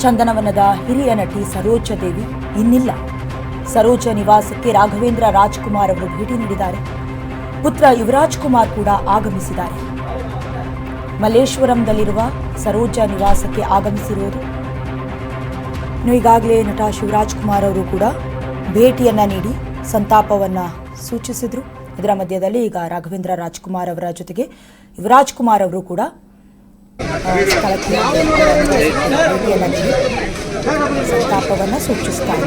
ಚಂದನವನದ ಹಿರಿಯ ನಟಿ ಸರೋಜಾ ದೇವಿ ಇನ್ನಿಲ್ಲ. ಸರೋಜಾ ನಿವಾಸಕ್ಕೆ ರಾಘವೇಂದ್ರ ರಾಜ್ಕುಮಾರ್ ಅವರು ಭೇಟಿ ನೀಡಿದ್ದಾರೆ. ಪುತ್ರ ಯುವರಾಜ್ ಕುಮಾರ್ ಕೂಡ ಆಗಮಿಸಿದ್ದಾರೆ. ಮಲ್ಲೇಶ್ವರಂದಲ್ಲಿರುವ ಸರೋಜಾ ನಿವಾಸಕ್ಕೆ ಆಗಮಿಸಿರುವುದು. ಈಗಾಗಲೇ ನಟ ಶಿವರಾಜ್ ಕುಮಾರ್ ಅವರು ಕೂಡ ಭೇಟಿಯನ್ನ ನೀಡಿ ಸಂತಾಪವನ್ನ ಸೂಚಿಸಿದ್ರು. ಇದರ ಮಧ್ಯದಲ್ಲಿ ಈಗ ರಾಘವೇಂದ್ರ ರಾಜ್ಕುಮಾರ್ ಅವರ ಜೊತೆಗೆ ಯುವರಾಜ್ ಕುಮಾರ್ ಅವರು ಕೂಡ ಸ್ಥಳಕ್ಕೆ ಭೇಟಿಯನ್ನ ನೀಡಿ ಸಂತಾಪವನ್ನ ಸೂಚಿಸುತ್ತಾರೆ.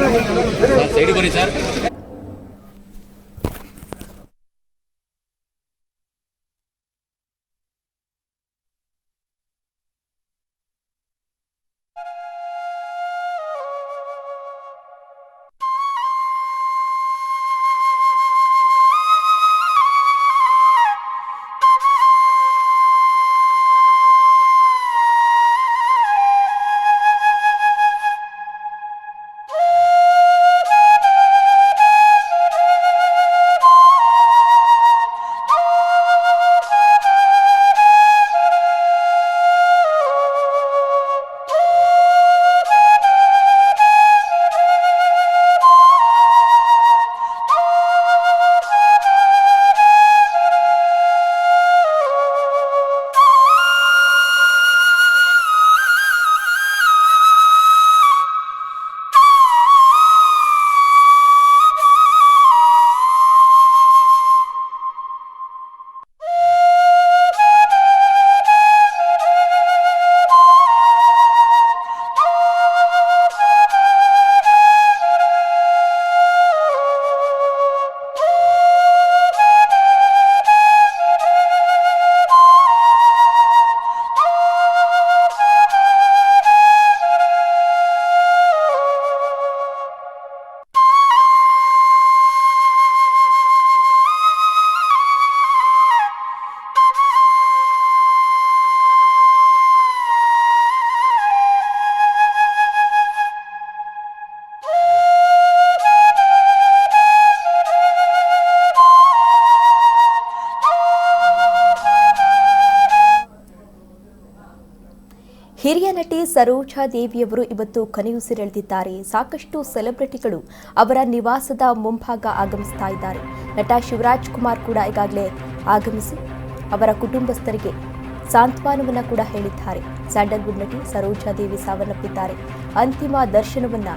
ಹಿರಿಯ ನಟಿ ಸರೋಜಾ ದೇವಿಯವರು ಇವತ್ತು ಕೊನೆಯುಸಿರೆಳೆದಿದ್ದಾರೆ. ಸಾಕಷ್ಟು ಸೆಲೆಬ್ರಿಟಿಗಳು ಅವರ ನಿವಾಸದ ಮುಂಭಾಗ ಆಗಮಿಸ್ತಾ ಇದ್ದಾರೆ. ನಟ ಶಿವರಾಜ್ ಕುಮಾರ್ ಕೂಡ ಈಗಾಗಲೇ ಆಗಮಿಸಿ ಅವರ ಕುಟುಂಬಸ್ಥರಿಗೆ ಸಾಂತ್ವನವನ್ನ ಕೂಡ ಹೇಳಿದ್ದಾರೆ. ಸ್ಯಾಂಡಲ್ವುಡ್ ನಟಿ ಸರೋಜಾ ದೇವಿ ಸಾವನ್ನಪ್ಪಿದ್ದಾರೆ. ಅಂತಿಮ ದರ್ಶನವನ್ನ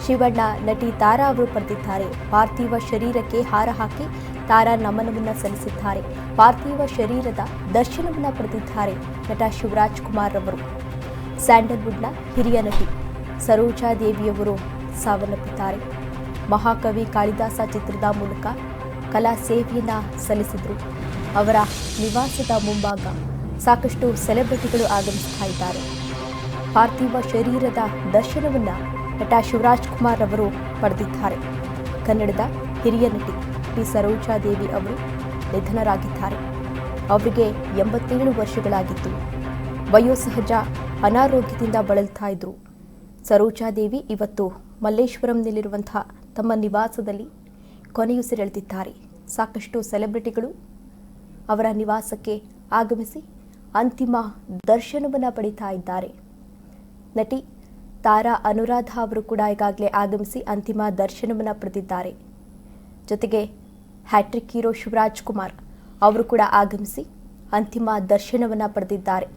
ಶಿವಣ್ಣ, ನಟಿ ತಾರಾ ಅವರು ಪಡೆದಿದ್ದಾರೆ. ಪಾರ್ಥಿವ ಶರೀರಕ್ಕೆ ಹಾರ ಹಾಕಿ ತಾರಾ ನಮನವನ್ನ ಸಲ್ಲಿಸಿದ್ದಾರೆ. ಪಾರ್ಥಿವ ಶರೀರದ ದರ್ಶನವನ್ನ ಪಡೆದಿದ್ದಾರೆ ನಟ ಶಿವರಾಜ್ ಕುಮಾರ್ ಅವರು. ಸ್ಯಾಂಡಲ್ವುಡ್ನ ಹಿರಿಯ ನಟಿ ಸರೋಜಾ ದೇವಿಯವರು ಸಾವನ್ನಪ್ಪಿದ್ದಾರೆ. ಮಹಾಕವಿ ಕಾಳಿದಾಸ ಚಿತ್ರದ ಮೂಲಕ ಕಲಾ ಸೇವೆಯನ್ನ ಸಲ್ಲಿಸಿದ್ರು. ಅವರ ನಿವಾಸದ ಮುಂಭಾಗ ಸಾಕಷ್ಟು ಸೆಲೆಬ್ರಿಟಿಗಳು ಆಗಮಿಸ್ತಾ ಇದ್ದಾರೆ. ಪಾರ್ಥಿವ ಶರೀರದ ದರ್ಶನವನ್ನ ನಟ ಶಿವರಾಜ್ ಕುಮಾರ್ ಅವರು ಪಡೆದಿದ್ದಾರೆ. ಕನ್ನಡದ ಹಿರಿಯ ನಟಿ ಟಿ ಸರೋಜಾ ದೇವಿ ಅವರು ನಿಧನರಾಗಿದ್ದಾರೆ. ಅವರಿಗೆ 87 ವರ್ಷಗಳಾಗಿತ್ತು. ವಯೋಸಹಜ ಅನಾರೋಗ್ಯದಿಂದ ಬಳಲ್ತಾ ಇದ್ರು. ಸರೋಜಾ ದೇವಿ ಇವತ್ತು ಮಲ್ಲೇಶ್ವರಂನಲ್ಲಿರುವಂತಹ ತಮ್ಮ ನಿವಾಸದಲ್ಲಿ ಕೊನೆಯುಸಿರೆಳೆದಿದ್ದಾರೆ. ಸಾಕಷ್ಟು ಸೆಲೆಬ್ರಿಟಿಗಳು ಅವರ ನಿವಾಸಕ್ಕೆ ಆಗಮಿಸಿ ಅಂತಿಮ ದರ್ಶನವನ್ನು ಪಡಿತಾ ಇದ್ದಾರೆ. ನಟಿ ತಾರಾ ಅನುರಾಧ ಅವರು ಕೂಡ ಈಗಾಗಲೇ ಆಗಮಿಸಿ ಅಂತಿಮ ದರ್ಶನವನ್ನು ಪಡೆದಿದ್ದಾರೆ. ಜೊತೆಗೆ ಹ್ಯಾಟ್ರಿಕ್ ಹೀರೋ ಶಿವರಾಜ್ ಕುಮಾರ್ ಅವರು ಕೂಡ ಆಗಮಿಸಿ ಅಂತಿಮ ದರ್ಶನವನ್ನು ಪಡೆದಿದ್ದಾರೆ.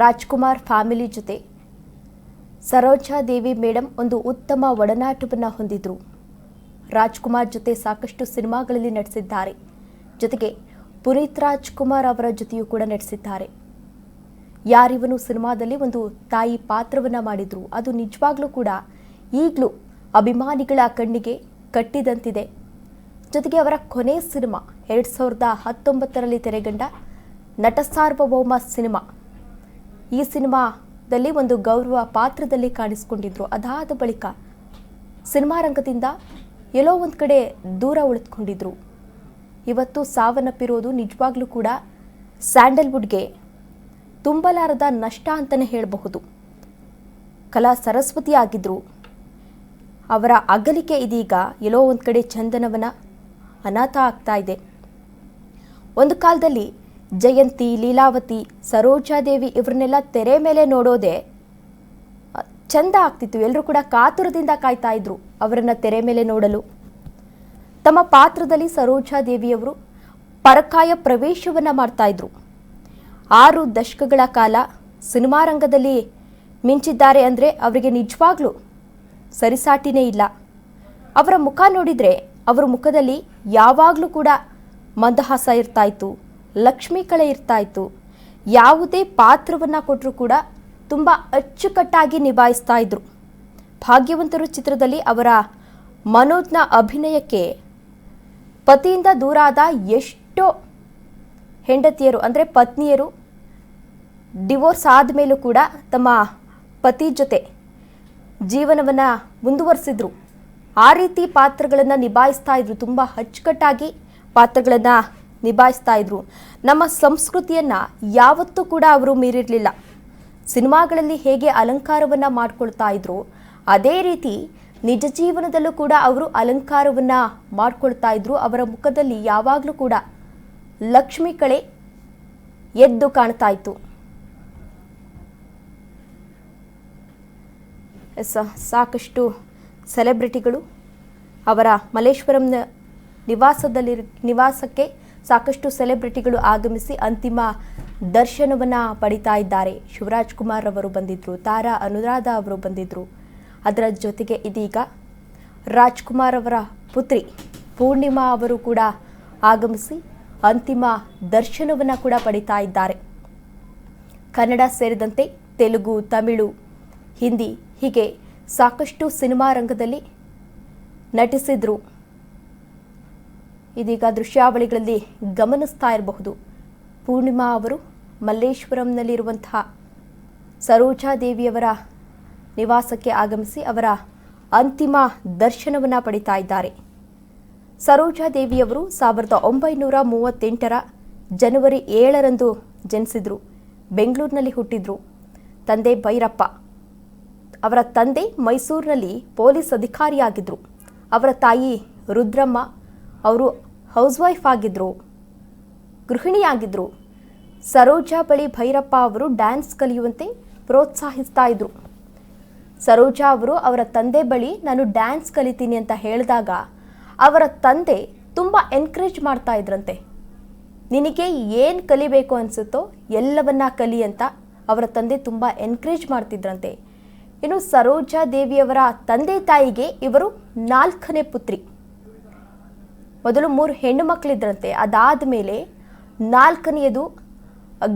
ರಾಜ್ಕುಮಾರ್ ಫ್ಯಾಮಿಲಿ ಜೊತೆ ಸರೋಜಾ ದೇವಿ ಮೇಡಮ್ ಒಂದು ಉತ್ತಮ ಒಡನಾಟವನ್ನು ಹೊಂದಿದ್ರು. ರಾಜ್ಕುಮಾರ್ ಜೊತೆ ಸಾಕಷ್ಟು ಸಿನಿಮಾಗಳಲ್ಲಿ ನಟಿಸಿದ್ದಾರೆ. ಜೊತೆಗೆ ಪುನೀತ್ ರಾಜ್ಕುಮಾರ್ ಅವರ ಜೊತೆಯೂ ಕೂಡ ನಟಿಸಿದ್ದಾರೆ. ಯಾರಿವನು ಸಿನಿಮಾದಲ್ಲಿ ಒಂದು ತಾಯಿ ಪಾತ್ರವನ್ನು ಮಾಡಿದ್ರು. ಅದು ನಿಜವಾಗ್ಲೂ ಕೂಡ ಈಗಲೂ ಅಭಿಮಾನಿಗಳ ಕಣ್ಣಿಗೆ ಕಟ್ಟಿದಂತಿದೆ. ಜೊತೆಗೆ ಅವರ ಕೊನೆ ಸಿನಿಮಾ 2019ರಲ್ಲಿ ತೆರೆಗಂಡ ನಟ ಸಾರ್ವಭೌಮ ಸಿನಿಮಾ. ಈ ಸಿನಿಮಾದಲ್ಲಿ ಒಂದು ಗೌರವ ಪಾತ್ರದಲ್ಲಿ ಕಾಣಿಸಿಕೊಂಡಿದ್ರು. ಅದಾದ ಬಳಿಕ ಸಿನಿಮಾ ರಂಗದಿಂದ ಎಲ್ಲೋ ಒಂದು ಕಡೆ ದೂರ ಉಳಿದುಕೊಂಡಿದ್ರು. ಇವತ್ತು ಸಾವನ್ನಪ್ಪಿರೋದು ನಿಜವಾಗ್ಲೂ ಕೂಡ ಸ್ಯಾಂಡಲ್ವುಡ್ಗೆ ತುಂಬಲಾರದ ನಷ್ಟ ಅಂತಲೇ ಹೇಳಬಹುದು. ಕಲಾ ಸರಸ್ವತಿ ಆಗಿದ್ರು. ಅವರ ಅಗಲಿಕೆ ಇದೀಗ ಎಲ್ಲೋ ಒಂದು ಕಡೆ ಚಂದನವನ ಅನಾಥ ಆಗ್ತಾ ಇದೆ. ಒಂದು ಕಾಲದಲ್ಲಿ ಜಯಂತಿ, ಲೀಲಾವತಿ, ಸರೋಜಾದೇವಿ ಇವರನ್ನೆಲ್ಲ ತೆರೆ ಮೇಲೆ ನೋಡೋದೇ ಚಂದ ಆಗ್ತಿತ್ತು. ಎಲ್ಲರೂ ಕೂಡ ಕಾತುರದಿಂದ ಕಾಯ್ತಾ ಇದ್ರು ಅವರನ್ನ ತೆರೆ ಮೇಲೆ ನೋಡಲು. ತಮ್ಮ ಪಾತ್ರದಲ್ಲಿ ಸರೋಜಾ ದೇವಿಯವರು ಪರಕಾಯ ಪ್ರವೇಶವನ್ನ ಮಾಡ್ತಾ ಇದ್ರು. 6 ದಶಕಗಳ ಕಾಲ ಸಿನಿಮಾ ರಂಗದಲ್ಲಿ ಮಿಂಚಿದ್ದಾರೆ ಅಂದರೆ ಅವರಿಗೆ ನಿಜವಾಗ್ಲೂ ಸರಿಸಾಟಿನೇ ಇಲ್ಲ. ಅವರ ಮುಖ ನೋಡಿದರೆ ಅವರ ಮುಖದಲ್ಲಿ ಯಾವಾಗಲೂ ಕೂಡ ಮಂದಹಾಸ ಇರ್ತಾ ಇತ್ತು, ಲಕ್ಷ್ಮೀ ಕಳೆ ಇರ್ತಾ ಇತ್ತು. ಯಾವುದೇ ಪಾತ್ರವನ್ನು ಕೊಟ್ಟರೂ ಕೂಡ ತುಂಬ ಅಚ್ಚುಕಟ್ಟಾಗಿ ನಿಭಾಯಿಸ್ತಾ ಇದ್ರು. ಭಾಗ್ಯವಂತರು ಚಿತ್ರದಲ್ಲಿ ಅವರ ಮನೋಜ್ಞ ಅಭಿನಯಕ್ಕೆ ಪತಿಯಿಂದ ದೂರ ಆದ ಎಷ್ಟೋ ಹೆಂಡತಿಯರು ಅಂದರೆ ಪತ್ನಿಯರು ಡಿವೋರ್ಸ್ ಆದಮೇಲೂ ಕೂಡ ತಮ್ಮ ಪತಿ ಜೊತೆ ಜೀವನವನ್ನು ಮುಂದುವರಿಸಿದ್ರು. ಆ ರೀತಿ ಪಾತ್ರಗಳನ್ನು ನಿಭಾಯಿಸ್ತಾ ಇದ್ರು. ತುಂಬ ಅಚ್ಚುಕಟ್ಟಾಗಿ ಪಾತ್ರಗಳನ್ನು ನಿಭಾಯಿಸ್ತಾ ಇದ್ರು. ನಮ್ಮ ಸಂಸ್ಕೃತಿಯನ್ನು ಯಾವತ್ತೂ ಕೂಡ ಅವರು ಮೀರಿರಲಿಲ್ಲ. ಸಿನಿಮಾಗಳಲ್ಲಿ ಹೇಗೆ ಅಲಂಕಾರವನ್ನು ಮಾಡ್ಕೊಳ್ತಾ ಇದ್ರು ಅದೇ ರೀತಿ ನಿಜ ಜೀವನದಲ್ಲೂ ಕೂಡ ಅವರು ಅಲಂಕಾರವನ್ನು ಮಾಡ್ಕೊಳ್ತಾ ಇದ್ರು. ಅವರ ಮುಖದಲ್ಲಿ ಯಾವಾಗಲೂ ಕೂಡ ಲಕ್ಷ್ಮೀ ಕಳೆ ಎದ್ದು ಕಾಣ್ತಾ ಇತ್ತು. ಸಾಕಷ್ಟು ಸೆಲೆಬ್ರಿಟಿಗಳು ಅವರ ಮಲ್ಲೇಶ್ವರಂ ನಿವಾಸಕ್ಕೆ ಸಾಕಷ್ಟು ಸೆಲೆಬ್ರಿಟಿಗಳು ಆಗಮಿಸಿ ಅಂತಿಮ ದರ್ಶನವನ್ನು ಪಡಿತಾ ಇದ್ದಾರೆ. ಶಿವರಾಜ್ ಕುಮಾರ್ ಅವರು ಬಂದಿದ್ದರು, ತಾರಾ ಅನುರಾಧ ಅವರು ಬಂದಿದ್ದರು. ಅದರ ಜೊತೆಗೆ ಇದೀಗ ರಾಜ್ಕುಮಾರ್ ಅವರ ಪುತ್ರಿ ಪೂರ್ಣಿಮಾ ಅವರು ಕೂಡ ಆಗಮಿಸಿ ಅಂತಿಮ ದರ್ಶನವನ್ನು ಕೂಡ ಪಡಿತಾ ಇದ್ದಾರೆ. ಕನ್ನಡ ಸೇರಿದಂತೆ ತೆಲುಗು, ತಮಿಳು, ಹಿಂದಿ ಹೀಗೆ ಸಾಕಷ್ಟು ಸಿನಿಮಾ ರಂಗದಲ್ಲಿ ನಟಿಸಿದ್ರು. ಇದೀಗ ದೃಶ್ಯಾವಳಿಗಳಲ್ಲಿ ಗಮನಿಸ್ತಾ ಇರಬಹುದು. ಪೂರ್ಣಿಮಾ ಅವರು ಮಲ್ಲೇಶ್ವರಂನಲ್ಲಿರುವಂತಹ ಸರೋಜಾ ದೇವಿಯವರ ನಿವಾಸಕ್ಕೆ ಆಗಮಿಸಿ ಅವರ ಅಂತಿಮ ದರ್ಶನವನ್ನು ಪಡಿತಾ ಇದ್ದಾರೆ. ಸರೋಜಾ ದೇವಿಯವರು 1938 ಜನವರಿ 7 ಜನಿಸಿದ್ರು. ಬೆಂಗಳೂರಿನಲ್ಲಿ ಹುಟ್ಟಿದ್ರು. ತಂದೆ ಭೈರಪ್ಪ. ಅವರ ತಂದೆ ಮೈಸೂರಿನಲ್ಲಿ ಪೊಲೀಸ್ ಅಧಿಕಾರಿಯಾಗಿದ್ದರು. ಅವರ ತಾಯಿ ರುದ್ರಮ್ಮ ಅವರು ಹೌಸ್ ವೈಫ್ ಆಗಿದ್ದರು, ಗೃಹಿಣಿಯಾಗಿದ್ದರು. ಸರೋಜಾ ಬಳಿ ಭೈರಪ್ಪ ಅವರು ಡ್ಯಾನ್ಸ್ ಕಲಿಯುವಂತೆ ಪ್ರೋತ್ಸಾಹಿಸ್ತಾ ಇದ್ರು. ಸರೋಜಾ ಅವರು ಅವರ ತಂದೆ ಬಳಿ ನಾನು ಡ್ಯಾನ್ಸ್ ಕಲಿತೀನಿ ಅಂತ ಹೇಳಿದಾಗ ಅವರ ತಂದೆ ತುಂಬ ಎನ್ಕರೇಜ್ ಮಾಡ್ತಾ ಇದ್ರಂತೆ. ನಿನಗೆ ಏನು ಕಲಿಬೇಕು ಅನಿಸುತ್ತೋ ಎಲ್ಲವನ್ನ ಕಲಿ ಅಂತ ಅವರ ತಂದೆ ತುಂಬ ಎನ್ಕರೇಜ್ ಮಾಡ್ತಿದ್ರಂತೆ. ಇನ್ನು ಸರೋಜಾ ದೇವಿಯವರ ತಂದೆ ತಾಯಿಗೆ ಇವರು 4ನೇ ಪುತ್ರಿ. ಮೊದಲು 3 ಹೆಣ್ಣು ಮಕ್ಕಳಿದ್ರಂತೆ. ಅದಾದ ಮೇಲೆ 4ನೇದು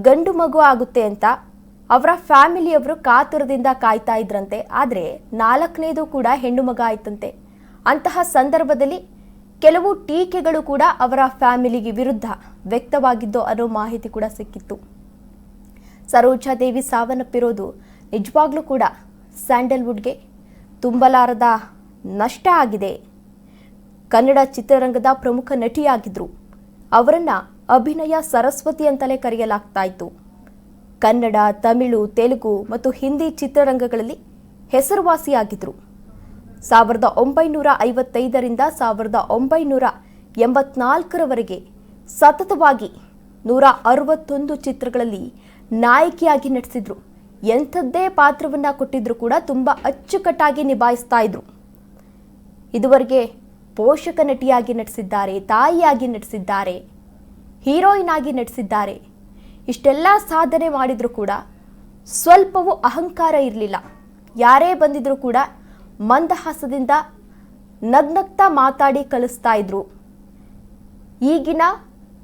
ಗಂಡು ಮಗು ಆಗುತ್ತೆ ಅಂತ ಅವರ ಫ್ಯಾಮಿಲಿಯವರು ಕಾತುರದಿಂದ ಕಾಯ್ತಾ ಇದ್ರಂತೆ. ಆದರೆ 4ನೇದು ಕೂಡ ಹೆಣ್ಣು ಮಗ ಆಯ್ತಂತೆ. ಅಂತಹ ಸಂದರ್ಭದಲ್ಲಿ ಕೆಲವು ಟೀಕೆಗಳು ಕೂಡ ಅವರ ಫ್ಯಾಮಿಲಿಗೆ ವಿರುದ್ಧ ವ್ಯಕ್ತವಾಗಿದ್ದು ಅನ್ನೋ ಮಾಹಿತಿ ಕೂಡ ಸಿಕ್ಕಿತ್ತು. ಸರೋಜಾ ದೇವಿ ಸಾವನ್ನಪ್ಪಿರೋದು ನಿಜವಾಗ್ಲೂ ಕೂಡ ಸ್ಯಾಂಡಲ್ವುಡ್ಗೆ ತುಂಬಲಾರದ ನಷ್ಟ ಆಗಿದೆ. ಕನ್ನಡ ಚಿತ್ರರಂಗದ ಪ್ರಮುಖ ನಟಿಯಾಗಿದ್ದರು. ಅವರನ್ನು ಅಭಿನಯ ಸರಸ್ವತಿ ಅಂತಲೇ ಕರೆಯಲಾಗ್ತಾ ಇತ್ತು. ಕನ್ನಡ, ತಮಿಳು, ತೆಲುಗು ಮತ್ತು ಹಿಂದಿ ಚಿತ್ರರಂಗಗಳಲ್ಲಿ ಹೆಸರುವಾಸಿಯಾಗಿದ್ದರು. 1955ರಿಂದ 1984ರವರೆಗೆ ಸತತವಾಗಿ 161 ಚಿತ್ರಗಳಲ್ಲಿ ನಾಯಕಿಯಾಗಿ ನಟಿಸಿದ್ರು. ಎಂಥದ್ದೇ ಪಾತ್ರವನ್ನು ಕೊಟ್ಟಿದ್ರು ಕೂಡ ತುಂಬ ಅಚ್ಚುಕಟ್ಟಾಗಿ ನಿಭಾಯಿಸ್ತಾ ಇದ್ರು. ಇದುವರೆಗೆ ಪೋಷಕ ನಟಿಯಾಗಿ ನಟಿಸಿದ್ದಾರೆ, ತಾಯಿಯಾಗಿ ನಟಿಸಿದ್ದಾರೆ, ಹೀರೋಯಿನ್ ಆಗಿ ನಟಿಸಿದ್ದಾರೆ. ಇಷ್ಟೆಲ್ಲ ಸಾಧನೆ ಮಾಡಿದ್ರು ಕೂಡ ಸ್ವಲ್ಪವೂ ಅಹಂಕಾರ ಇರಲಿಲ್ಲ. ಯಾರೇ ಬಂದಿದ್ರು ಕೂಡ ಮಂದಹಾಸದಿಂದ ನಗ್ನಗ್ತಾ ಮಾತಾಡಿ ಕಳಿಸ್ತಾ ಇದ್ರು. ಈಗಿನ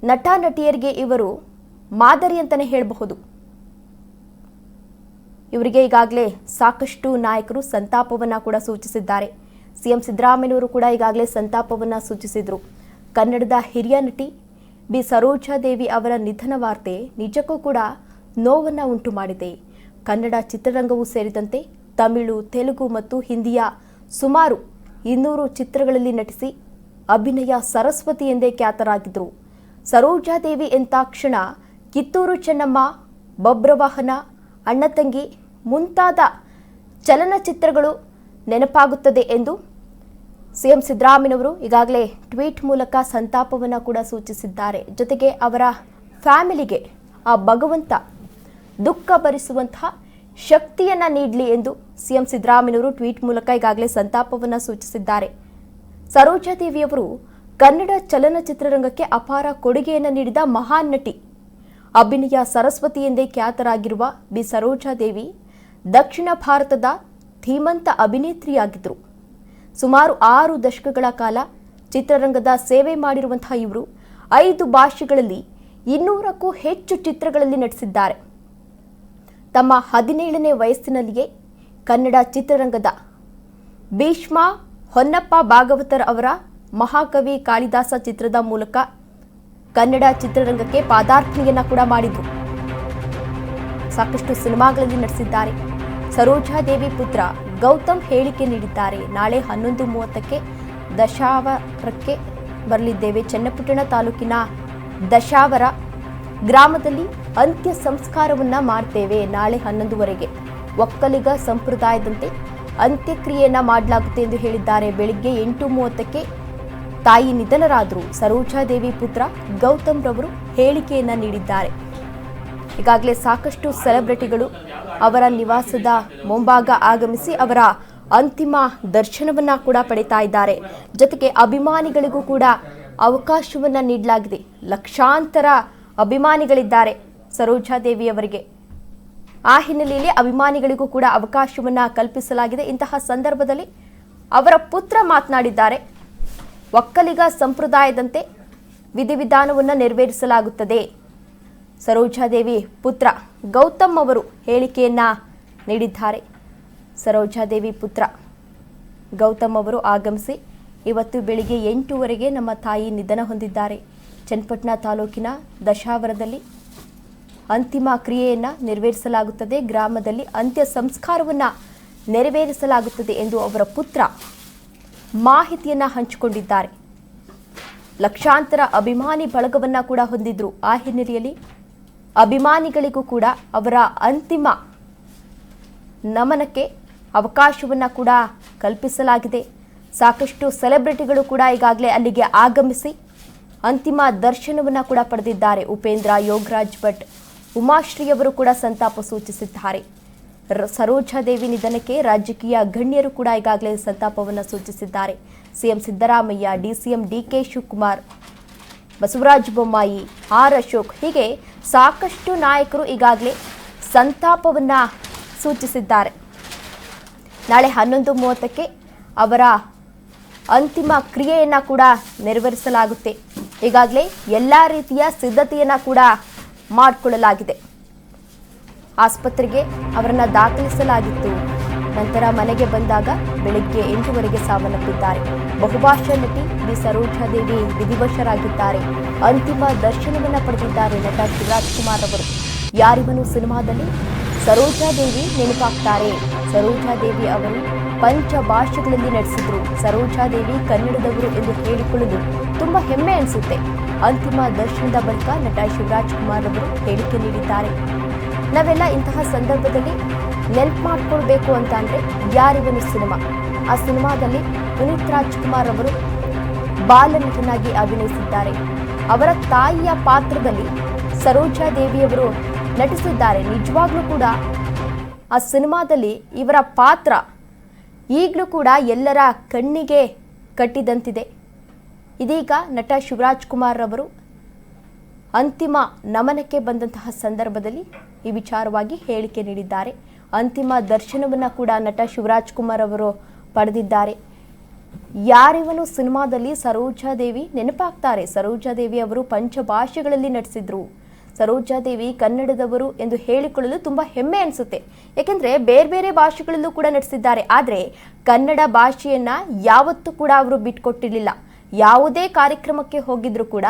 ನಟ ನಟಿಯರಿಗೆ ಇವರು ಮಾದರಿ ಅಂತಲೇ ಹೇಳಬಹುದು. ಇವರಿಗೆ ಈಗಾಗಲೇ ಸಾಕಷ್ಟು ನಾಯಕರು ಸಂತಾಪವನ್ನು ಕೂಡ ಸೂಚಿಸಿದ್ದಾರೆ. ಸಿಎಂ ಸಿದ್ದರಾಮಯ್ಯನವರು ಕೂಡ ಈಗಾಗಲೇ ಸಂತಾಪವನ್ನು ಸೂಚಿಸಿದರು. ಕನ್ನಡದ ಹಿರಿಯ ನಟಿ ಬಿ ಸರೋಜಾ ದೇವಿ ಅವರ ನಿಧನ ವಾರ್ತೆ ನಿಜಕ್ಕೂ ಕೂಡ ನೋವನ್ನು ಉಂಟು ಮಾಡಿದೆ. ಕನ್ನಡ ಚಿತ್ರರಂಗವೂ ಸೇರಿದಂತೆ ತಮಿಳು, ತೆಲುಗು ಮತ್ತು ಹಿಂದಿಯ ಸುಮಾರು 200 ಚಿತ್ರಗಳಲ್ಲಿ ನಟಿಸಿ ಅಭಿನಯ ಸರಸ್ವತಿ ಎಂದೇ ಖ್ಯಾತರಾಗಿದ್ದರು. ಸರೋಜಾ ದೇವಿ ಎಂದಾಕ್ಷಣ ಕಿತ್ತೂರು ಚೆನ್ನಮ್ಮ, ಬಬ್ರವಾಹನ, ಅಣ್ಣ ತಂಗಿ ಮುಂತಾದ ಚಲನಚಿತ್ರಗಳು ನೆನಪಾಗುತ್ತದೆ ಎಂದು ಸಿಎಂ ಸಿದ್ದರಾಮಯ್ಯನವರು ಈಗಾಗಲೇ ಟ್ವೀಟ್ ಮೂಲಕ ಸಂತಾಪವನ್ನು ಕೂಡ ಸೂಚಿಸಿದ್ದಾರೆ. ಜೊತೆಗೆ ಅವರ ಫ್ಯಾಮಿಲಿಗೆ ಆ ಭಗವಂತ ದುಃಖ ಭರಿಸುವಂತಹ ಶಕ್ತಿಯನ್ನ ನೀಡಲಿ ಎಂದು ಸಿಎಂ ಸಿದ್ದರಾಮಯ್ಯನವರು ಟ್ವೀಟ್ ಮೂಲಕ ಈಗಾಗಲೇ ಸಂತಾಪವನ್ನು ಸೂಚಿಸಿದ್ದಾರೆ. ಸರೋಜಾದೇವಿಯವರು ಕನ್ನಡ ಚಲನಚಿತ್ರರಂಗಕ್ಕೆ ಅಪಾರ ಕೊಡುಗೆಯನ್ನು ನೀಡಿದ ಮಹಾನ್ ನಟಿ. ಅಭಿನಯ ಸರಸ್ವತಿ ಎಂದೇ ಖ್ಯಾತರಾಗಿರುವ ಬಿ ಸರೋಜಾದೇವಿ ದಕ್ಷಿಣ ಭಾರತದ ಧೀಮಂತ ಅಭಿನೇತ್ರಿಯಾಗಿದ್ದರು. ಸುಮಾರು 6 ದಶಕಗಳ ಕಾಲ ಚಿತ್ರರಂಗದ ಸೇವೆ ಮಾಡಿರುವಂತಹ ಇವರು 5 ಭಾಷೆಗಳಲ್ಲಿ 200ಕ್ಕೂ ಹೆಚ್ಚು ಚಿತ್ರಗಳಲ್ಲಿ ನಟಿಸಿದ್ದಾರೆ. ತಮ್ಮ 17ನೇ ವಯಸ್ಸಿನಲ್ಲಿಯೇ ಕನ್ನಡ ಚಿತ್ರರಂಗದ ಭೀಷ್ಮ ಹೊನ್ನಪ್ಪ ಭಾಗವತರ್ ಅವರ ಮಹಾಕವಿ ಕಾಳಿದಾಸ ಚಿತ್ರದ ಮೂಲಕ ಕನ್ನಡ ಚಿತ್ರರಂಗಕ್ಕೆ ಪಾದಾರ್ಪಣೆಯನ್ನ ಕೂಡ ಮಾಡಿದ್ರು. ಸಾಕಷ್ಟು ಸಿನಿಮಾಗಳಲ್ಲಿ ನಟಿಸಿದ್ದಾರೆ. ಸರೋಜಾದೇವಿ ಪುತ್ರ ಗೌತಮ್ ಹೇಳಿಕೆ ನೀಡಿದ್ದಾರೆ. ನಾಳೆ 11:30ಕ್ಕೆ ದಶಾವರಕ್ಕೆ ಬರಲಿದ್ದೇವೆ. ಚನ್ನಪಟ್ಟಣ ತಾಲೂಕಿನ ದಶಾವರ ಗ್ರಾಮದಲ್ಲಿ ಅಂತ್ಯ ಸಂಸ್ಕಾರವನ್ನ ಮಾಡ್ತೇವೆ. ನಾಳೆ 11ವರೆಗೆ ಒಕ್ಕಲಿಗ ಸಂಪ್ರದಾಯದಂತೆ ಅಂತ್ಯಕ್ರಿಯೆಯನ್ನ ಮಾಡಲಾಗುತ್ತೆ ಎಂದು ಹೇಳಿದ್ದಾರೆ. ಬೆಳಿಗ್ಗೆ 8:30ಕ್ಕೆ ತಾಯಿ ನಿಧನರಾದರು. ಸರೋಜಾದೇವಿ ಪುತ್ರ ಗೌತಮ್ ರವರು ಹೇಳಿಕೆಯನ್ನ ನೀಡಿದ್ದಾರೆ. ಈಗಾಗಲೇ ಸಾಕಷ್ಟು ಸೆಲೆಬ್ರಿಟಿಗಳು ಅವರ ನಿವಾಸದ ಮುಂಭಾಗ ಆಗಮಿಸಿ ಅವರ ಅಂತಿಮ ದರ್ಶನವನ್ನ ಕೂಡ ಪಡಿತಾ ಇದ್ದಾರೆ. ಜೊತೆಗೆ ಅಭಿಮಾನಿಗಳಿಗೂ ಕೂಡ ಅವಕಾಶವನ್ನ ನೀಡಲಾಗಿದೆ. ಲಕ್ಷಾಂತರ ಅಭಿಮಾನಿಗಳಿದ್ದಾರೆ ಸರೋಜಾದೇವಿ ಅವರಿಗೆ. ಆ ಹಿನ್ನೆಲೆಯಲ್ಲಿ ಅಭಿಮಾನಿಗಳಿಗೂ ಕೂಡ ಅವಕಾಶವನ್ನ ಕಲ್ಪಿಸಲಾಗಿದೆ. ಇಂತಹ ಸಂದರ್ಭದಲ್ಲಿ ಅವರ ಪುತ್ರ ಮಾತನಾಡಿದ್ದಾರೆ. ಒಕ್ಕಲಿಗ ಸಂಪ್ರದಾಯದಂತೆ ವಿಧಿವಿಧಾನವನ್ನು ನೆರವೇರಿಸಲಾಗುತ್ತದೆ. ಸರೋಜಾದೇವಿ ಪುತ್ರ ಗೌತಮ್ ಅವರು ಹೇಳಿಕೆಯನ್ನ ನೀಡಿದ್ದಾರೆ. ಸರೋಜಾದೇವಿ ಪುತ್ರ ಗೌತಮ್ ಅವರು ಆಗಮಿಸಿ ಇವತ್ತು ಬೆಳಿಗ್ಗೆ 8ವರೆಗೆ ನಮ್ಮ ತಾಯಿ ನಿಧನ ಹೊಂದಿದ್ದಾರೆ. ಚನ್ನಪಟ್ಟಣ ತಾಲೂಕಿನ ದಶಾವರದಲ್ಲಿ ಅಂತಿಮ ಕ್ರಿಯೆಯನ್ನು ನೆರವೇರಿಸಲಾಗುತ್ತದೆ. ಗ್ರಾಮದಲ್ಲಿ ಅಂತ್ಯ ಸಂಸ್ಕಾರವನ್ನು ನೆರವೇರಿಸಲಾಗುತ್ತದೆ ಎಂದು ಅವರ ಪುತ್ರ ಮಾಹಿತಿಯನ್ನು ಹಂಚಿಕೊಂಡಿದ್ದಾರೆ. ಲಕ್ಷಾಂತರ ಅಭಿಮಾನಿ ಬಳಗವನ್ನು ಕೂಡ ಹೊಂದಿದ್ರು. ಆ ಹಿನ್ನೆಲೆಯಲ್ಲಿ ಅಭಿಮಾನಿಗಳಿಗೂ ಕೂಡ ಅವರ ಅಂತಿಮ ನಮನಕ್ಕೆ ಅವಕಾಶವನ್ನು ಕೂಡ ಕಲ್ಪಿಸಲಾಗಿದೆ. ಸಾಕಷ್ಟು ಸೆಲೆಬ್ರಿಟಿಗಳು ಕೂಡ ಈಗಾಗಲೇ ಅಲ್ಲಿಗೆ ಆಗಮಿಸಿ ಅಂತಿಮ ದರ್ಶನವನ್ನು ಕೂಡ ಪಡೆದಿದ್ದಾರೆ. ಉಪೇಂದ್ರ, ಯೋಗರಾಜ್ ಭಟ್, ಉಮಾಶ್ರೀ ಅವರು ಕೂಡ ಸಂತಾಪ ಸೂಚಿಸಿದ್ದಾರೆ. ಸರೋಜಾದೇವಿ ನಿಧನಕ್ಕೆ ರಾಜಕೀಯ ಗಣ್ಯರು ಕೂಡ ಈಗಾಗಲೇ ಸಂತಾಪವನ್ನು ಸೂಚಿಸಿದ್ದಾರೆ. ಸಿಎಂ ಸಿದ್ದರಾಮಯ್ಯ, ಡಿಸಿಎಂ ಡಿಕೆ ಶಿವಕುಮಾರ್, ಬಸವರಾಜ ಬೊಮ್ಮಾಯಿ, ಆರ್ ಅಶೋಕ್ ಹೀಗೆ ಸಾಕಷ್ಟು ನಾಯಕರು ಈಗಾಗಲೇ ಸಂತಾಪವನ್ನು ಸೂಚಿಸಿದ್ದಾರೆ. ನಾಳೆ 11:30ಕ್ಕೆ ಅವರ ಅಂತಿಮ ಕ್ರಿಯೆಯನ್ನು ಕೂಡ ನೆರವೇರಿಸಲಾಗುತ್ತೆ. ಈಗಾಗಲೇ ಎಲ್ಲ ರೀತಿಯ ಸಿದ್ಧತೆಯನ್ನು ಕೂಡ ಮಾಡಿಕೊಳ್ಳಲಾಗಿದೆ. ಆಸ್ಪತ್ರೆಗೆ ಅವರನ್ನು ದಾಖಲಿಸಲಾಗಿತ್ತು. ನಂತರ ಮನೆಗೆ ಬಂದಾಗ ಬೆಳಗ್ಗೆ 8ವರೆಗೆ ಸಾವನ್ನಪ್ಪಿದ್ದಾರೆ. ಬಹುಭಾಷಾ ನಟಿ ಬಿ ಸರೋಜಾದೇವಿ ವಿಧಿವಶರಾಗಿದ್ದಾರೆ. ಅಂತಿಮ ದರ್ಶನವನ್ನು ಪಡೆದಿದ್ದಾರೆ ನಟ ಶಿವರಾಜ್ಕುಮಾರ್ ಅವರು. ಯಾರಿವನು ಸಿನಿಮಾದಲ್ಲಿ ಸರೋಜಾದೇವಿ ನೆನಪಾಗ್ತಾರೆ. ಸರೋಜಾದೇವಿ ಅವರು ಪಂಚ ಭಾಷೆಗಳಲ್ಲಿ ನಟಿಸಿದ್ರು. ಸರೋಜಾದೇವಿ ಕನ್ನಡದವರು ಎಂದು ಹೇಳಿಕೊಳ್ಳಲು ತುಂಬಾ ಹೆಮ್ಮೆ ಅನಿಸುತ್ತೆ. ಅಂತಿಮ ದರ್ಶನದ ಬಳಿಕ ನಟ ಶಿವರಾಜ್ಕುಮಾರ್ ಅವರು ಹೇಳಿಕೆ ನೀಡಿದ್ದಾರೆ. ನಾವೆಲ್ಲ ಇಂತಹ ಸಂದರ್ಭದಲ್ಲಿ ನೆನಪು ಮಾಡಿಕೊಳ್ಬೇಕು ಅಂತ ಅಂದರೆ ಯಾರಿವನು ಸಿನಿಮಾ. ಆ ಸಿನಿಮಾದಲ್ಲಿ ಪುನೀತ್ ರಾಜ್ಕುಮಾರ್ ಅವರು ಬಾಲನಟನಾಗಿ ಅಭಿನಯಿಸಿದ್ದಾರೆ. ಅವರ ತಾಯಿಯ ಪಾತ್ರದಲ್ಲಿ ಸರೋಜಾದೇವಿಯವರು ನಟಿಸಿದ್ದಾರೆ. ನಿಜವಾಗ್ಲೂ ಕೂಡ ಆ ಸಿನಿಮಾದಲ್ಲಿ ಇವರ ಪಾತ್ರ ಈಗಲೂ ಕೂಡ ಎಲ್ಲರ ಕಣ್ಣಿಗೆ ಕಟ್ಟಿದಂತಿದೆ. ಇದೀಗ ನಟ ಶಿವರಾಜ್ಕುಮಾರ್ ಅವರು ಅಂತಿಮ ನಮನಕ್ಕೆ ಬಂದಂತಹ ಸಂದರ್ಭದಲ್ಲಿ ಈ ವಿಚಾರವಾಗಿ ಹೇಳಿಕೆ ನೀಡಿದ್ದಾರೆ. ಅಂತಿಮ ದರ್ಶನವನ್ನು ಕೂಡ ನಟ ಶಿವರಾಜ್ಕುಮಾರ್ ಅವರು ಪಡೆದಿದ್ದಾರೆ. ಯಾರಿವನು ಸಿನಿಮಾದಲ್ಲಿ ಸರೋಜಾದೇವಿ ನೆನಪಾಗ್ತಾರೆ. ಸರೋಜಾದೇವಿ ಅವರು ಪಂಚ ಭಾಷೆಗಳಲ್ಲಿ ನಟಿಸಿದ್ರು. ಸರೋಜಾದೇವಿ ಕನ್ನಡದವರು ಎಂದು ಹೇಳಿಕೊಳ್ಳಲು ತುಂಬ ಹೆಮ್ಮೆ ಅನಿಸುತ್ತೆ. ಯಾಕೆಂದರೆ ಬೇರೆ ಬೇರೆ ಭಾಷೆಗಳಲ್ಲೂ ಕೂಡ ನಟಿಸಿದ್ದಾರೆ. ಆದರೆ ಕನ್ನಡ ಭಾಷೆಯನ್ನು ಯಾವತ್ತೂ ಕೂಡ ಅವರು ಬಿಟ್ಕೊಟ್ಟಿರಲಿಲ್ಲ. ಯಾವುದೇ ಕಾರ್ಯಕ್ರಮಕ್ಕೆ ಹೋಗಿದ್ರು ಕೂಡ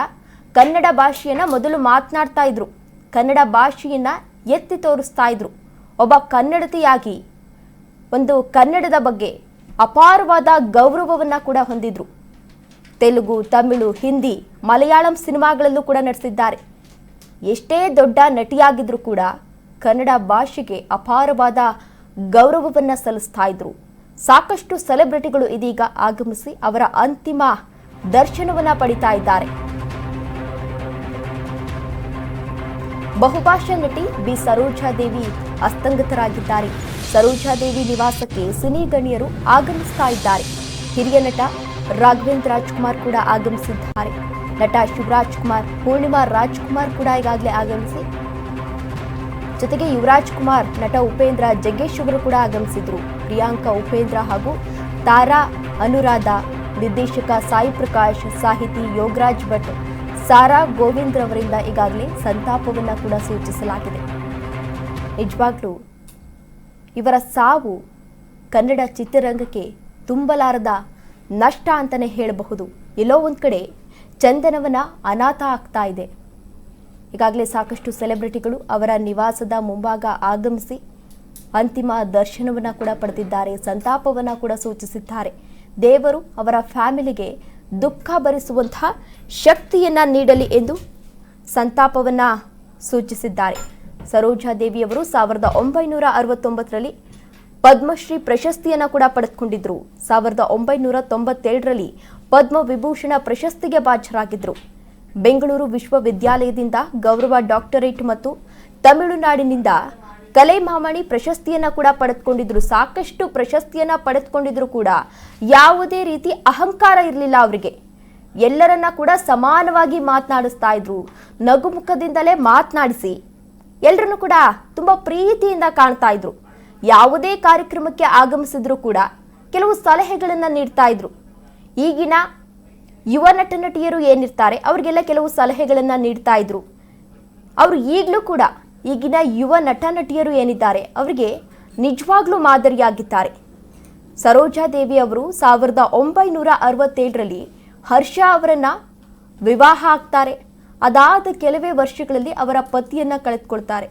ಕನ್ನಡ ಭಾಷೆಯನ್ನು ಮೊದಲು ಮಾತನಾಡ್ತಾ ಇದ್ರು. ಕನ್ನಡ ಭಾಷೆಯನ್ನು ಎತ್ತಿ ತೋರಿಸ್ತಾ ಇದ್ರು. ಒಬ್ಬ ಕನ್ನಡತಿಯಾಗಿ ಒಂದು ಕನ್ನಡದ ಬಗ್ಗೆ ಅಪಾರವಾದ ಗೌರವವನ್ನು ಕೂಡ ಹೊಂದಿದ್ರು. ತೆಲುಗು, ತಮಿಳು, ಹಿಂದಿ, ಮಲಯಾಳಂ ಸಿನಿಮಾಗಳಲ್ಲೂ ಕೂಡ ನಟಿಸಿದ್ದಾರೆ. ಎಷ್ಟೇ ದೊಡ್ಡ ನಟಿಯಾಗಿದ್ರು ಕೂಡ ಕನ್ನಡ ಭಾಷೆಗೆ ಅಪಾರವಾದ ಗೌರವವನ್ನು ಸಲ್ಲಿಸ್ತಾ ಇದ್ರು. ಸಾಕಷ್ಟು ಸೆಲೆಬ್ರಿಟಿಗಳು ಇದೀಗ ಆಗಮಿಸಿ ಅವರ ಅಂತಿಮ ದರ್ಶನವನ್ನು ಪಡಿತಾ ಇದ್ದಾರೆ. ಬಹುಭಾಷಾ ನಟಿ ಬಿ ಸರೋಜಾದೇವಿ ಅಸ್ತಂಗತರಾಗಿದ್ದಾರೆ. ಸರೋಜಾದೇವಿ ನಿವಾಸಕ್ಕೆ ಸಿನಿ ಗಣ್ಯರು ಆಗಮಿಸ್ತಾ ಇದ್ದಾರೆ. ಹಿರಿಯ ನಟ ರಾಘವೇಂದ್ರ ರಾಜ್ಕುಮಾರ್ ಕೂಡ ಆಗಮಿಸಿದ್ದಾರೆ. ನಟ ಶಿವರಾಜ್ ಕುಮಾರ್, ಪೂರ್ಣಿಮಾ ರಾಜ್ಕುಮಾರ್ ಕೂಡ ಈಗಾಗಲೇ ಆಗಮಿಸಿ, ಜೊತೆಗೆ ಯುವರಾಜ್ ಕುಮಾರ್, ನಟ ಉಪೇಂದ್ರ ಜಗ್ಗೇಶ್ ಅವರು ಕೂಡ ಆಗಮಿಸಿದ್ರು. ಪ್ರಿಯಾಂಕಾ ಉಪೇಂದ್ರ ಹಾಗೂ ತಾರಾ ಅನುರಾಧ, ನಿರ್ದೇಶಕ ಸಾಯಿ ಪ್ರಕಾಶ್, ಸಾಹಿತಿ ಯೋಗರಾಜ್ ಭಟ್, ಸಾರಾ ಗೋವಿಂದ್ರ ಅವರಿಂದ ಈಗಾಗಲೇ ಸಂತಾಪವನ್ನು ಕೂಡ ಸೂಚಿಸಲಾಗಿದೆ. ನಿಜವಾಗ್ಲೂ ಇವರ ಸಾವು ಕನ್ನಡ ಚಿತ್ರರಂಗಕ್ಕೆ ತುಂಬಲಾರದ ನಷ್ಟ ಅಂತಲೇ ಹೇಳಬಹುದು. ಎಲ್ಲೋ ಒಂದು ಕಡೆ ಚಂದನವನ ಅನಾಥ ಆಗ್ತಾ ಇದೆ. ಈಗಾಗಲೇ ಸಾಕಷ್ಟು ಸೆಲೆಬ್ರಿಟಿಗಳು ಅವರ ನಿವಾಸದ ಮುಂಭಾಗ ಆಗಮಿಸಿ ಅಂತಿಮ ದರ್ಶನವನ್ನು ಕೂಡ ಪಡೆದಿದ್ದಾರೆ, ಸಂತಾಪವನ್ನು ಕೂಡ ಸೂಚಿಸಿದ್ದಾರೆ. ದೇವರು ಅವರ ಫ್ಯಾಮಿಲಿಗೆ ದುಃಖ ಭರಿಸುವಂತಹ ಶಕ್ತಿಯನ್ನ ನೀಡಲಿ ಎಂದು ಸಂತಾಪವನ್ನು ಸೂಚಿಸಿದ್ದಾರೆ. ಸರೋಜಾದೇವಿಯವರು 1969ರಲ್ಲಿ ಪದ್ಮಶ್ರೀ ಪ್ರಶಸ್ತಿಯನ್ನು ಕೂಡ ಪಡೆದುಕೊಂಡಿದ್ರು. 1997ರಲ್ಲಿ ಪದ್ಮವಿಭೂಷಣ ಪ್ರಶಸ್ತಿಗೆ ಭಾಜರಾಗಿದ್ದರು. ಬೆಂಗಳೂರು ವಿಶ್ವವಿದ್ಯಾಲಯದಿಂದ ಗೌರವ ಡಾಕ್ಟರೇಟ್ ಮತ್ತು ತಮಿಳುನಾಡಿನಿಂದ ಕಲೈಮಾಮಣಿ ಪ್ರಶಸ್ತಿಯನ್ನ ಕೂಡ ಪಡೆದುಕೊಂಡಿದ್ರು. ಸಾಕಷ್ಟು ಪ್ರಶಸ್ತಿಯನ್ನ ಪಡೆದುಕೊಂಡಿದ್ರು ಕೂಡ ಯಾವುದೇ ರೀತಿ ಅಹಂಕಾರ ಇರಲಿಲ್ಲ ಅವರಿಗೆ. ಎಲ್ಲರನ್ನ ಕೂಡ ಸಮಾನವಾಗಿ ಮಾತನಾಡಿಸ್ತಾ ಇದ್ರು. ನಗುಮುಖದಿಂದಲೇ ಮಾತನಾಡಿಸಿ ಎಲ್ಲರನ್ನು ಕೂಡ ತುಂಬಾ ಪ್ರೀತಿಯಿಂದ ಕಾಣ್ತಾ ಇದ್ರು. ಯಾವುದೇ ಕಾರ್ಯಕ್ರಮಕ್ಕೆ ಆಗಮಿಸಿದ್ರು ಕೂಡ ಕೆಲವು ಸಲಹೆಗಳನ್ನ ನೀಡ್ತಾ ಇದ್ರು. ಈಗಿನ ಯುವ ನಟ ನಟಿಯರು ಏನಿರ್ತಾರೆ ಅವರಿಗೆಲ್ಲ ಕೆಲವು ಸಲಹೆಗಳನ್ನ ನೀಡ್ತಾ ಇದ್ರು. ಅವರು ಈಗಲೂ ಕೂಡ ಈಗಿನ ಯುವ ನಟ ನಟಿಯರು ಏನಿದ್ದಾರೆ ಅವರಿಗೆ ನಿಜವಾಗ್ಲೂ ಮಾದರಿಯಾಗಿದ್ದಾರೆ. ಸರೋಜಾದೇವಿ ಅವರು 1967ರಲ್ಲಿ ಹರ್ಷ ಅವರನ್ನ ವಿವಾಹ ಆಗ್ತಾರೆ. ಅದಾದ ಕೆಲವೇ ವರ್ಷಗಳಲ್ಲಿ ಅವರ ಪತಿಯನ್ನ ಕಳೆದುಕೊಳ್ತಾರೆ.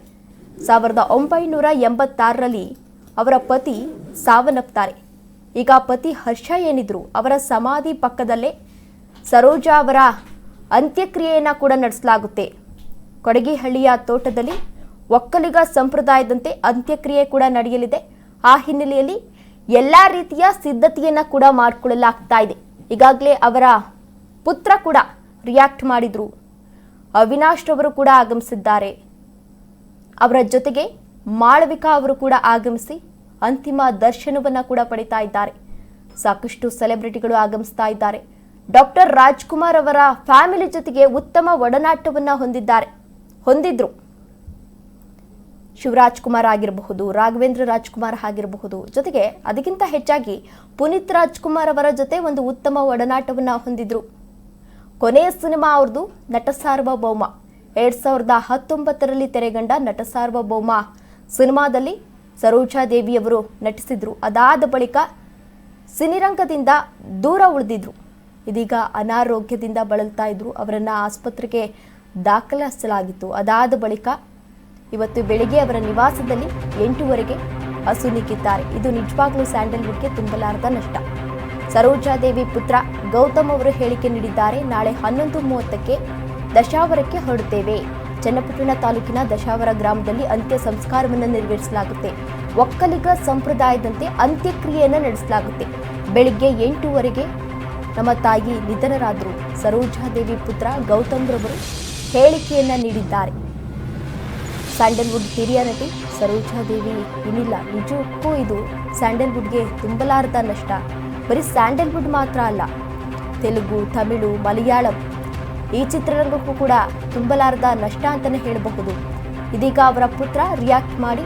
1986ರಲ್ಲಿ ಅವರ ಪತಿ ಸಾವನ್ನಪ್ತಾರೆ. ಈಗ ಪತಿ ಹರ್ಷ ಏನಿದ್ರು ಅವರ ಸಮಾಧಿ ಪಕ್ಕದಲ್ಲೇ ಸರೋಜಾ ಅವರ ಅಂತ್ಯಕ್ರಿಯೆಯನ್ನ ಕೂಡ ನಡೆಸಲಾಗುತ್ತೆ. ಕೊಡಗಿಹಳ್ಳಿಯ ತೋಟದಲ್ಲಿ ಒಕ್ಕಲಿಗ ಸಂಪ್ರದಾಯದಂತೆ ಅಂತ್ಯಕ್ರಿಯೆ ಕೂಡ ನಡೆಯಲಿದೆ. ಆ ಹಿನ್ನೆಲೆಯಲ್ಲಿ ಎಲ್ಲ ರೀತಿಯ ಸಿದ್ಧತೆಯನ್ನ ಕೂಡ ಮಾಡಿಕೊಳ್ಳಲಾಗ್ತಾ ಇದೆ. ಈಗಾಗಲೇ ಅವರ ಪುತ್ರ ಕೂಡ ರಿಯಾಕ್ಟ್ ಮಾಡಿದ್ರು. ಅವಿನಾಶ್ ರವರು ಕೂಡ ಆಗಮಿಸಿದ್ದಾರೆ. ಅವರ ಜೊತೆಗೆ ಮಾಳವಿಕಾ ಅವರು ಕೂಡ ಆಗಮಿಸಿ ಅಂತಿಮ ದರ್ಶನವನ್ನ ಕೂಡ ಪಡಿತಾ ಇದ್ದಾರೆ. ಸಾಕಷ್ಟು ಸೆಲೆಬ್ರಿಟಿಗಳು ಆಗಮಿಸ್ತಾ ಇದ್ದಾರೆ. ಡಾಕ್ಟರ್ ರಾಜ್ಕುಮಾರ್ ಅವರ ಫ್ಯಾಮಿಲಿ ಜೊತೆಗೆ ಉತ್ತಮ ಒಡನಾಟವನ್ನ ಹೊಂದಿದ್ರು. ಶಿವರಾಜ್ ಕುಮಾರ್ ಆಗಿರಬಹುದು, ರಾಘವೇಂದ್ರ ರಾಜ್ಕುಮಾರ್ ಆಗಿರಬಹುದು, ಜೊತೆಗೆ ಅದಕ್ಕಿಂತ ಹೆಚ್ಚಾಗಿ ಪುನೀತ್ ರಾಜ್ಕುಮಾರ್ ಅವರ ಜೊತೆ ಒಂದು ಉತ್ತಮ ಒಡನಾಟವನ್ನ ಹೊಂದಿದ್ರು. ಕೊನೆಯ ಸಿನಿಮಾ ಅವ್ರದ್ದು ನಟ ಸಾರ್ವಭೌಮ. 2019ರಲ್ಲಿ ತೆರೆಗಂಡ ನಟ ಸಾರ್ವಭೌಮ ಸಿನಿಮಾದಲ್ಲಿ ಸರೋಜಾದೇವಿಯವರು ನಟಿಸಿದ್ರು. ಅದಾದ ಬಳಿಕ ಸಿನಿರಂಗದಿಂದ ದೂರ ಉಳಿದಿದ್ರು. ಇದೀಗ ಅನಾರೋಗ್ಯದಿಂದ ಬಳಲ್ತಾ ಇದ್ರು. ಅವರನ್ನ ಆಸ್ಪತ್ರೆಗೆ ದಾಖಲಿಸಲಾಗಿತ್ತು. ಅದಾದ ಬಳಿಕ ಇವತ್ತು ಬೆಳಿಗ್ಗೆ ಅವರ ನಿವಾಸದಲ್ಲಿ 8 ಅಸುನೀಗಿದ್ದಾರೆ. ಇದು ನಿಜವಾಗ್ಲೂ ಸ್ಯಾಂಡಲ್ವುಡ್ಗೆ ತುಂಬಲಾರದ ನಷ್ಟ. ಸರೋಜಾದೇವಿ ಪುತ್ರ ಗೌತಮ್ ಅವರು ಹೇಳಿಕೆ ನೀಡಿದ್ದಾರೆ. ನಾಳೆ 11:30ಕ್ಕೆ ದಶಾವರಕ್ಕೆ ಹೊರಡುತ್ತೇವೆ. ಚನ್ನಪಟ್ಟಣ ತಾಲೂಕಿನ ದಶಾವರ ಗ್ರಾಮದಲ್ಲಿ ಅಂತ್ಯ ಸಂಸ್ಕಾರವನ್ನು ನೆರವೇರಿಸಲಾಗುತ್ತೆ. ಒಕ್ಕಲಿಗ ಸಂಪ್ರದಾಯದಂತೆ ಅಂತ್ಯಕ್ರಿಯೆಯನ್ನು ನಡೆಸಲಾಗುತ್ತೆ. ಬೆಳಿಗ್ಗೆ 8 ನಮ್ಮ ತಾಯಿ ನಿಧನರಾದರು. ಸರೋಜಾದೇವಿ ಪುತ್ರ ಗೌತಮ್ ರವರು ಹೇಳಿಕೆಯನ್ನ ನೀಡಿದ್ದಾರೆ. ಸ್ಯಾಂಡಲ್ವುಡ್ ಹಿರಿಯ ನಟಿ ಸರೋಜಾದೇವಿ ಇನ್ನಿಲ್ಲ. ನಿಜಕ್ಕೂ ಇದು ಸ್ಯಾಂಡಲ್ವುಡ್ಗೆ ತುಂಬಲಾರದ ನಷ್ಟ. ಬರೀ ಸ್ಯಾಂಡಲ್ವುಡ್ ಮಾತ್ರ ಅಲ್ಲ, ತೆಲುಗು, ತಮಿಳು, ಮಲಯಾಳಂ ಈ ಚಿತ್ರರಂಗಕ್ಕೂ ಕೂಡ ತುಂಬಲಾರದ ನಷ್ಟ ಅಂತಲೇ ಹೇಳಬಹುದು. ಇದೀಗ ಅವರ ಪುತ್ರ ರಿಯಾಕ್ಟ್ ಮಾಡಿ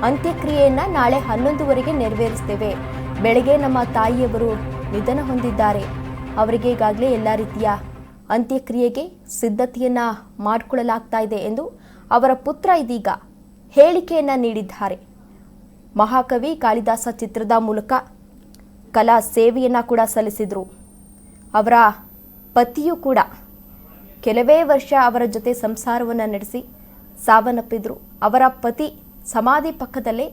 ಅಂತ್ಯಕ್ರಿಯೆಯನ್ನ ನಾಳೆ 11 ನೆರವೇರಿಸ್ತೇವೆ. ಬೆಳಗ್ಗೆ ನಮ್ಮ ತಾಯಿಯವರು ನಿಧನ ಹೊಂದಿದ್ದಾರೆ. ಅವರಿಗೆ ಈಗಾಗಲೇ ಎಲ್ಲ ರೀತಿಯ ಅಂತ್ಯಕ್ರಿಯೆಗೆ ಸಿದ್ಧತೆಯನ್ನ ಮಾಡಿಕೊಳ್ಳಲಾಗ್ತಾ ಇದೆ ಎಂದು ಅವರ ಪುತ್ರ ಇದೀಗ ಹೇಳಿಕೆಯನ್ನ ನೀಡಿದ್ದಾರೆ. ಮಹಾಕವಿ ಕಾಳಿದಾಸ ಚಿತ್ರದ ಮೂಲಕ ಕಲಾ ಸೇವೆಯನ್ನ ಕೂಡ ಸಲ್ಲಿಸಿದ್ರು. ಅವರ ಪತಿಯೂ ಕೂಡ ಕೆಲವೇ ವರ್ಷ ಅವರ ಜೊತೆ ಸಂಸಾರವನ್ನು ನಡೆಸಿ ಸಾವನ್ನಪ್ಪಿದ್ರು. ಅವರ ಪತಿ ಸಮಾಧಿ ಪಕ್ಕದಲ್ಲೇ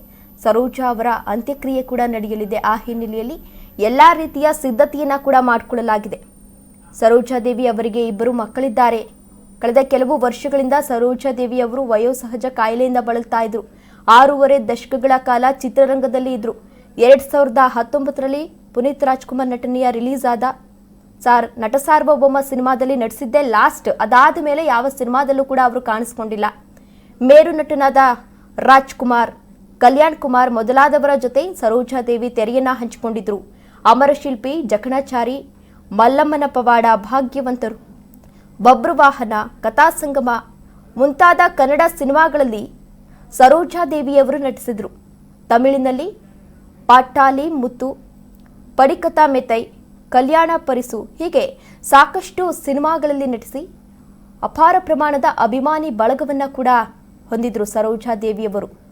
ಸರೋಜಾ ಅವರ ಅಂತ್ಯಕ್ರಿಯೆ ಕೂಡ ನಡೆಯಲಿದೆ. ಆ ಹಿನ್ನೆಲೆಯಲ್ಲಿ ಎಲ್ಲ ರೀತಿಯ ಸಿದ್ಧತೆಯನ್ನ ಕೂಡ ಮಾಡಿಕೊಳ್ಳಲಾಗಿದೆ. ಸರೋಜಾದೇವಿ ಅವರಿಗೆ 2 ಮಕ್ಕಳಿದ್ದಾರೆ. ಕಳೆದ ಕೆಲವು ವರ್ಷಗಳಿಂದ ಸರೋಜಾದೇವಿ ಅವರು ವಯೋಸಹಜ ಕಾಯಿಲೆಯಿಂದ ಬಳಲ್ತಾ ಇದ್ರು. 6.5 ದಶಕಗಳ ಕಾಲ ಚಿತ್ರರಂಗದಲ್ಲಿ ಇದ್ರು. 2019ರಲ್ಲಿ ಪುನೀತ್ ರಾಜ್ಕುಮಾರ್ ನಟನೆಯ ರಿಲೀಸ್ ಆದ ನಟ ಸಾರ್ವಭೌಮ ಸಿನಿಮಾದಲ್ಲಿ ನಟಿಸಿದ್ದೇ ಲಾಸ್ಟ್. ಅದಾದ ಮೇಲೆ ಯಾವ ಸಿನಿಮಾದಲ್ಲೂ ಕೂಡ ಅವರು ಕಾಣಿಸ್ಕೊಂಡಿಲ್ಲ. ಮೇರು ನಟನಾದ ರಾಜ್ಕುಮಾರ್, ಕಲ್ಯಾಣ್ ಕುಮಾರ್ ಮೊದಲಾದವರ ಜೊತೆ ಸರೋಜಾದೇವಿ ತೆರೆಯನ್ನ ಹಂಚಿಕೊಂಡಿದ್ರು. ಅಮರಶಿಲ್ಪಿ, ಜಕಣಾಚಾರಿ, ಮಲ್ಲಮ್ಮನ ಪವಾಡ, ಭಾಗ್ಯವಂತರು, ಬಬ್ರುವಾಹನ, ಕಥಾಸಂಗಮ ಮುಂತಾದ ಕನ್ನಡ ಸಿನಿಮಾಗಳಲ್ಲಿ ಸರೋಜಾದೇವಿಯವರು ನಟಿಸಿದರು. ತಮಿಳಿನಲ್ಲಿ ಪಾಟ್ಟಾಲಿ ಮುತ್ತು, ಪಡಿಕತಾ ಮೆತೈ, ಕಲ್ಯಾಣ ಪರಿಸು ಹೀಗೆ ಸಾಕಷ್ಟು ಸಿನಿಮಾಗಳಲ್ಲಿ ನಟಿಸಿ ಅಪಾರ ಪ್ರಮಾಣದ ಅಭಿಮಾನಿ ಬಳಗವನ್ನ ಕೂಡ ಹೊಂದಿದ್ರು ಸರೋಜಾದೇವಿಯವರು.